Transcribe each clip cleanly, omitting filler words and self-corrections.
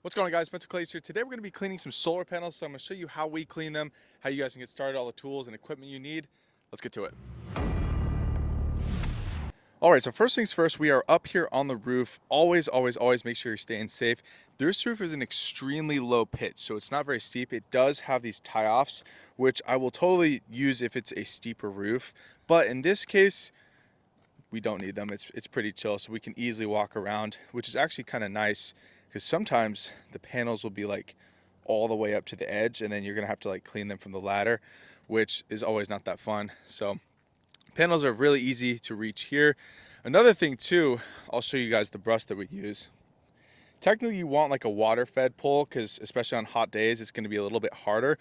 What's going on, guys? Spencer Clays here. Today we're going to be cleaning some solar panels, so I'm going to show you how we clean them, how you guys can get started, all the tools and equipment you need. Let's get to it. Alright, so first things first, we are up here on the roof. Always make sure you're staying safe. This roof is an extremely low pitch, so it's not very steep. It does have these tie-offs, which I will totally use if it's a steeper roof, but in this case, we don't need them. It's pretty chill, so we can easily walk around, which is actually kind of nice. Because sometimes the panels will be like all the way up to the edge and then you're gonna have to like clean them from the ladder, which is always not that fun. So panels are really easy to reach here. Another thing too, I'll show you guys the brush that we use. Technically you want like a water fed pull, because especially on hot days it's going to be a little bit harder.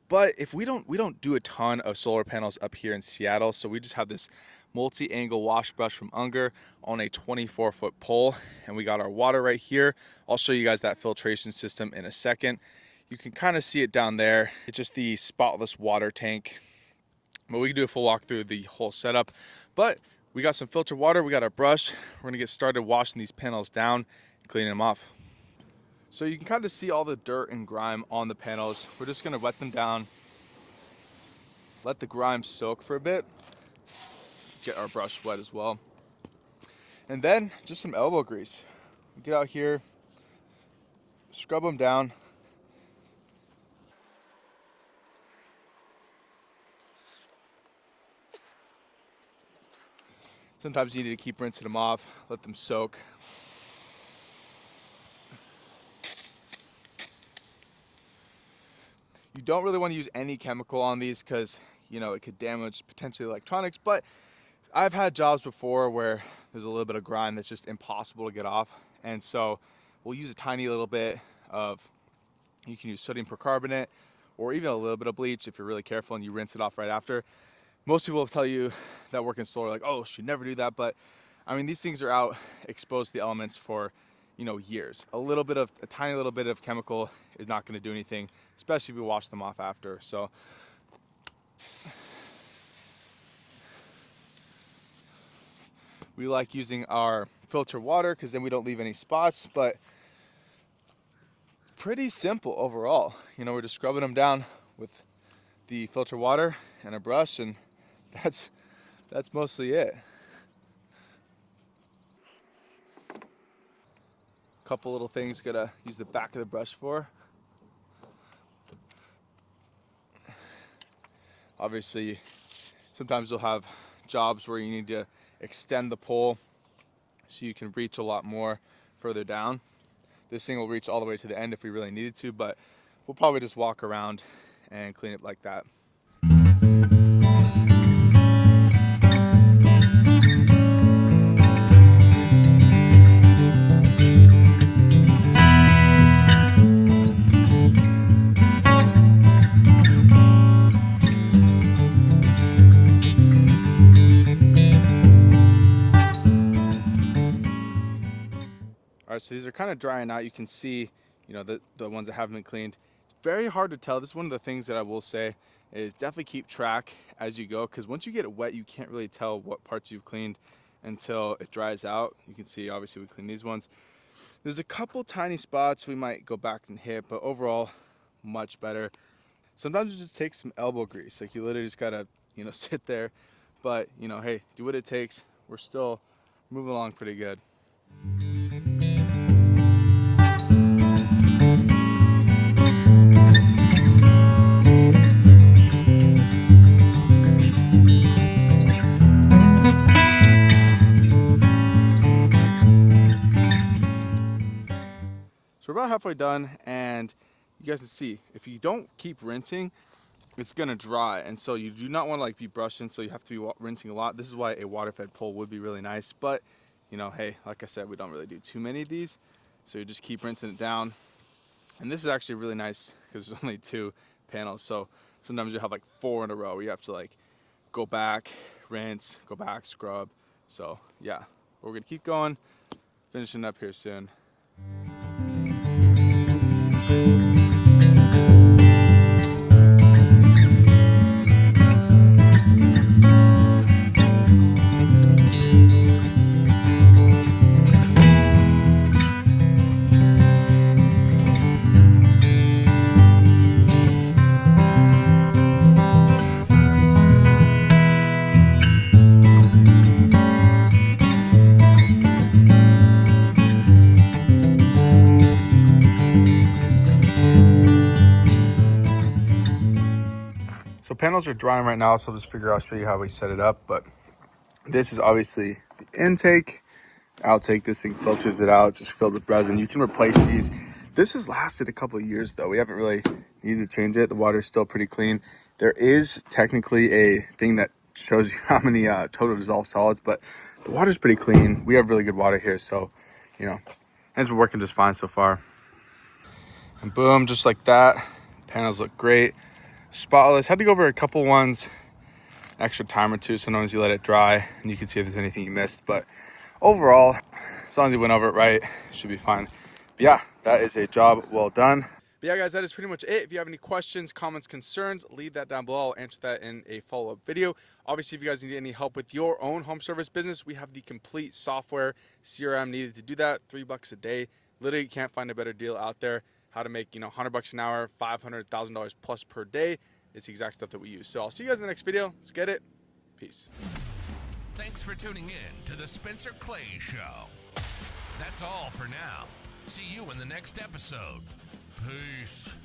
But if we don't do a ton of solar panels up here in Seattle, so we just have this multi-angle wash brush from Unger on a 24-foot pole, and we got our water right here. I'll show you guys that filtration system in a second. You can kind of see it down there. It's just the Spotless water tank, but we can do a full walk through the whole setup. But we got some filtered water, we got our brush. We're gonna get started washing these panels down and cleaning them off. So you can kind of see all the dirt and grime on the panels. We're just gonna wet them down, let the grime soak for a bit, get our brush wet as well. And then just some elbow grease. Get out here, scrub them down. Sometimes you need to keep rinsing them off, let them soak. You don't really want to use any chemical on these because, you know, it could damage potentially electronics, but I've had jobs before where there's a little bit of grime that's just impossible to get off. And so we'll use a tiny little bit of, you can use sodium percarbonate or even a little bit of bleach if you're really careful and you rinse it off right after. Most people will tell you that work in solar, like, oh, should never do that. But I mean, these things are out exposed to the elements for, you know, years. A tiny little bit of chemical is not going to do anything, especially if you wash them off after. So we like using our filter water because then we don't leave any spots, but pretty simple overall. You know, we're just scrubbing them down with the filter water and a brush, and that's mostly it. Couple little things gotta use the back of the brush for. Obviously, sometimes you'll have jobs where you need to extend the pole so you can reach a lot more further down. This thing will reach all the way to the end if we really needed to, but we'll probably just walk around and clean it like that. So these are kind of drying out. You can see, you know, the ones that haven't been cleaned. It's very hard to tell. This is one of the things that I will say is definitely keep track as you go, because once you get it wet, you can't really tell what parts you've cleaned until it dries out. You can see, obviously, we cleaned these ones. There's a couple tiny spots we might go back and hit, but overall, much better. Sometimes it just takes some elbow grease. Like, you literally just gotta, you know, sit there. But, you know, hey, do what it takes. We're still moving along pretty good. So we're about halfway done, and you guys can see, if you don't keep rinsing, it's gonna dry, and so you do not want to like be brushing, so you have to be rinsing a lot. This is why a water-fed pole would be really nice, but you know, hey, like I said, we don't really do too many of these, so you just keep rinsing it down. And this is actually really nice because there's only 2 panels, so sometimes you have like 4 in a row where you have to like go back, rinse, go back, scrub. So yeah, we're gonna keep going, finishing up here soon. panels are drying right now, so I'll just I'll show you how we set it up. But this is obviously the intake, outtake. This thing filters it out, just filled with resin. You can replace these. This has lasted a couple of years though. We haven't really needed to change it. The water is still pretty clean. There is technically a thing that shows you how many total dissolved solids, but the water's pretty clean. We have really good water here, so you know, it's been working just fine so far. And boom, just like that, panels look great. Spotless. Had to go over a couple ones, extra time or two. Sometimes you let it dry and you can see if there's anything you missed, but overall, as long as you went over it right, it should be fine. But yeah, that is a job well done. But yeah, guys, that is pretty much it. If you have any questions, comments, concerns, leave that down below. I'll answer that in a follow-up video. Obviously, if you guys need any help with your own home service business, we have the complete software CRM needed to do that. $3 a day. Literally, you can't find a better deal out there. How to make, $100 an hour, $500,000 plus per day. It's the exact stuff that we use. So I'll see you guys in the next video. Let's get it. Peace. Thanks for tuning in to the Spencer Clay Show. That's all for now. See you in the next episode. Peace.